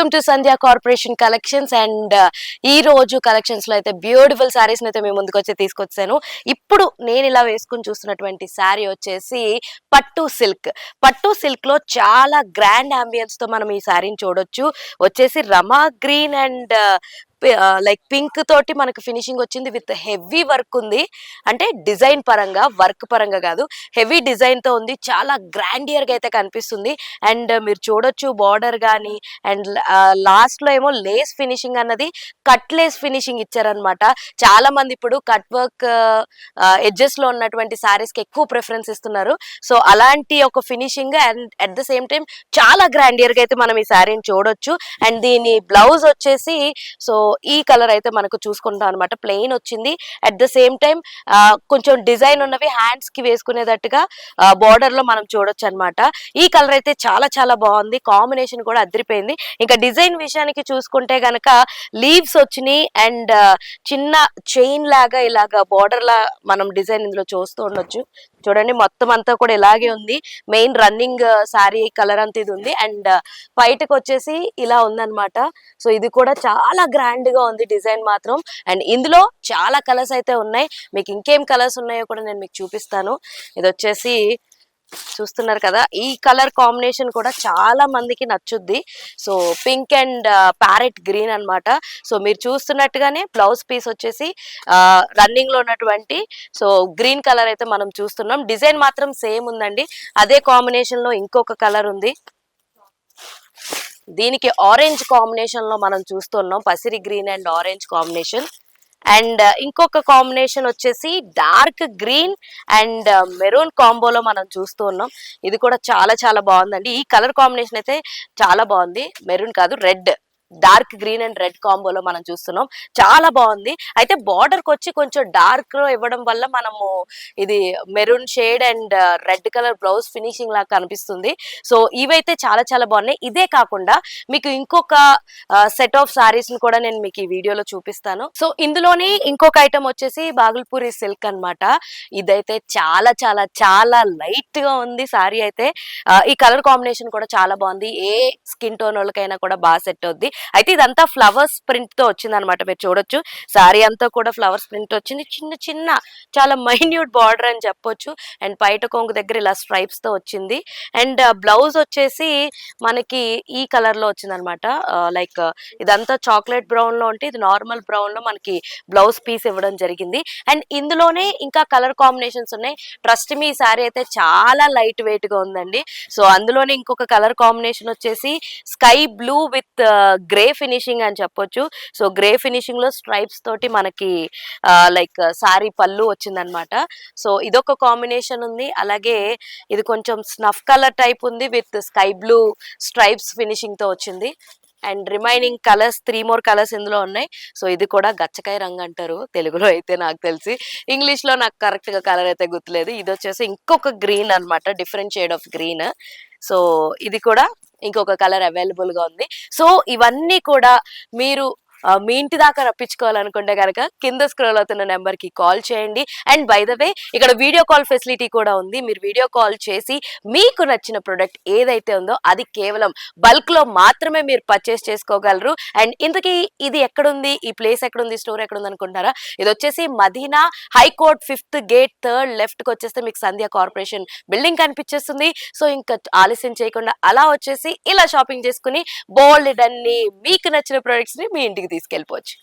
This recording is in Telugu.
Welcome to Sandhya corporation collections and ఈ రోజు కలెక్షన్స్ లో అయితే బ్యూటిఫుల్ సారీస్ అయితే మేము ముందుకు వచ్చి తీసుకొచ్చాను. ఇప్పుడు నేను ఇలా వేసుకుని చూస్తున్నటువంటి సారీ వచ్చేసి పట్టు సిల్క్ లో చాలా గ్రాండ్ అంబియన్స్ తో మనం ఈ సారీని చూడొచ్చు. వచ్చేసి రమా గ్రీన్ అండ్ లైక్ పింక్ తోటి మనకు ఫినిషింగ్ వచ్చింది విత్ హెవీ వర్క్ ఉంది. అంటే డిజైన్ పరంగా వర్క్ పరంగా కాదు, హెవీ డిజైన్ తో ఉంది. చాలా గ్రాండియర్ గా అయితే కనిపిస్తుంది. అండ్ మీరు చూడొచ్చు బార్డర్ గానీ అండ్ లాస్ట్ లో ఏమో లేస్ ఫినిషింగ్ అన్నది కట్ లేస్ ఫినిషింగ్ ఇచ్చారనమాట. చాలా మంది ఇప్పుడు కట్ వర్క్ ఎడ్జెస్ లో ఉన్నటువంటి సారీస్ కి ఎక్కువ ప్రిఫరెన్స్ ఇస్తున్నారు. సో అలాంటి ఒక finishing and at the same time చాలా గ్రాండియర్ గా అయితే మనం ఈ సారీని చూడొచ్చు. అండ్ దీని బ్లౌజ్ వచ్చేసి సో ఈ కలర్ అయితే మనకు చూసుకుంటాం అనమాట. ప్లెయిన్ వచ్చింది. అట్ ద సేమ్ టైం కొంచెం డిజైన్ ఉన్నవి హ్యాండ్స్ కి వేసుకునేటట్టుగా బార్డర్ లో మనం చూడొచ్చు అనమాట. ఈ కలర్ అయితే చాలా చాలా బాగుంది. కాంబినేషన్ కూడా అదిరిపోయింది. ఇంకా డిజైన్ విషయానికి చూసుకుంటే గనక లీవ్స్ వచ్చినాయి అండ్ చిన్న చైన్ లాగా ఇలాగా బార్డర్ లా మనం డిజైన్ ఇందులో చూస్తూ ఉండొచ్చు. చూడండి మొత్తం అంతా కూడా ఇలాగే ఉంది. మెయిన్ రన్నింగ్ శారీ కలర్ అంతా ఇది ఉంది. అండ్ బయటకు వచ్చేసి ఇలా ఉందన్నమాట. సో ఇది కూడా చాలా గ్రాండ్ గా ఉంది డిజైన్ మాత్రం. అండ్ ఇందులో చాలా కలర్స్ అయితే ఉన్నాయి. మీకు ఇంకేం కలర్స్ ఉన్నాయో కూడా నేను మీకు చూపిస్తాను. ఇది వచ్చేసి చూస్తున్నారు కదా, ఈ కలర్ కాంబినేషన్ కూడా చాలా మందికి నచ్చుద్ది. So pink and parrot green అన్నమాట. సో మీరు చూస్తున్నట్టుగానే బ్లౌజ్ పీస్ వచ్చేసి రన్నింగ్ లో ఉన్నటువంటి సో గ్రీన్ కలర్ అయితే మనం చూస్తున్నాం. డిజైన్ మాత్రం సేమ్ ఉందండి. అదే కాంబినేషన్ లో ఇంకొక కలర్ ఉంది. దీనికి ఆరెంజ్ కాంబినేషన్ లో మనం చూస్తున్నాం. పసిరి green and orange combination. And ఇంకొక కాంబినేషన్ వచ్చేసి డార్క్ గ్రీన్ అండ్ మెరూన్ కాంబోలో మనం చూస్తూ ఉన్నాం. ఇది కూడా చాలా చాలా బాగుందండి. ఈ కలర్ కాంబినేషన్ అయితే చాలా బాగుంది. మెరూన్ కాదు, red, dark green and red కాంబోలో మనం చూస్తున్నాం. చాలా బాగుంది. అయితే బార్డర్ కి వచ్చి కొంచెం డార్క్ లో ఇవ్వడం వల్ల మనము ఇది maroon shade and red colour blouse finishing లాగా కనిపిస్తుంది. సో ఇవైతే చాలా చాలా బాగున్నాయి. ఇదే కాకుండా మీకు ఇంకొక సెట్ ఆఫ్ సారీస్ ని కూడా నేను మీకు ఈ వీడియోలో చూపిస్తాను. సో ఇందులోని ఇంకొక ఐటమ్ వచ్చేసి బాగల్పూరి సిల్క్ అన్నమాట. ఇదైతే చాలా చాలా చాలా లైట్ గా ఉంది సారీ అయితే. ఈ కలర్ కాంబినేషన్ కూడా చాలా బాగుంది. ఏ స్కిన్ టోన్ వాళ్ళకైనా కూడా బాగా సెట్ అవుద్ది. అయితే ఇదంతా ఫ్లవర్స్ ప్రింట్ తో వచ్చింది అనమాట. మీరు చూడొచ్చు సారీ అంతా కూడా ఫ్లవర్స్ ప్రింట్ వచ్చింది. చిన్న చిన్న చాలా మైన్యూట్ బార్డర్ అని చెప్పొచ్చు. అండ్ పైట కొంగు దగ్గర ఇలా స్ట్రైప్స్ తో వచ్చింది. అండ్ బ్లౌజ్ వచ్చేసి మనకి ఈ కలర్ లో వచ్చింది అనమాట. లైక్ ఇదంతా చాక్లెట్ బ్రౌన్ లో ఉంటే ఇది నార్మల్ బ్రౌన్ లో మనకి బ్లౌజ్ పీస్ ఇవ్వడం జరిగింది. అండ్ ఇందులోనే ఇంకా కలర్ కాంబినేషన్స్ ఉన్నాయి. ట్రస్ట్ మీ, ఈ సారీ అయితే చాలా లైట్ వెయిట్ గా ఉందండి. సో అందులోనే ఇంకొక కలర్ కాంబినేషన్ వచ్చేసి sky blue with grey finishing అని చెప్పొచ్చు. సో గ్రే ఫినిషింగ్ లో స్ట్రైప్స్ తోటి మనకి లైక్ సారీ పళ్ళు వచ్చిందనమాట. సో ఇదొక కాంబినేషన్ ఉంది. అలాగే ఇది కొంచెం స్నఫ్ కలర్ టైప్ ఉంది with sky blue stripes finishing తో వచ్చింది. And remaining colours 3 more colours ఇందులో ఉన్నాయి. సో ఇది కూడా గచ్చకాయ రంగు అంటారు తెలుగులో అయితే, నాకు తెలిసి. ఇంగ్లీష్ లో నాకు కరెక్ట్ గా కలర్ అయితే గుర్తులేదు. ఇది వచ్చేసి ఇంకొక గ్రీన్ అన్నమాట, different shade of green. So ఇది కూడా ఇంకొక కలర్ అవైలబుల్ గా ఉంది. సో ఇవన్నీ కూడా మీరు మీ ఇంటి దాకా రప్పించుకోవాలనుకుంటే కనుక కింద స్క్రోల్ అవుతున్న నెంబర్ కి కాల్ చేయండి. అండ్ బై ద వే ఇక్కడ వీడియో కాల్ ఫెసిలిటీ కూడా ఉంది. మీరు వీడియో కాల్ చేసి మీకు నచ్చిన ప్రొడక్ట్ ఏదైతే ఉందో అది కేవలం బల్క్ లో మాత్రమే మీరు పర్చేస్ చేసుకోగలరు. అండ్ ఇంతకీ ఇది ఎక్కడుంది, ఈ ప్లేస్ ఎక్కడుంది, స్టోర్ ఎక్కడుంది అనుకుంటారా? ఇది వచ్చేసి Madina high court 5th gate 3rd left కి వచ్చేస్తే మీకు సంధ్యా కార్పొరేషన్ బిల్డింగ్ కనిపించేస్తుంది. సో ఇంకా ఆలస్యం చేయకుండా అలా వచ్చేసి ఇలా షాపింగ్ చేసుకుని బోల్డ్ అన్ని మీకు నచ్చిన ప్రొడక్ట్స్ ని మీ ఇంటికి తీసుకెళ్ళిపోవచ్చు.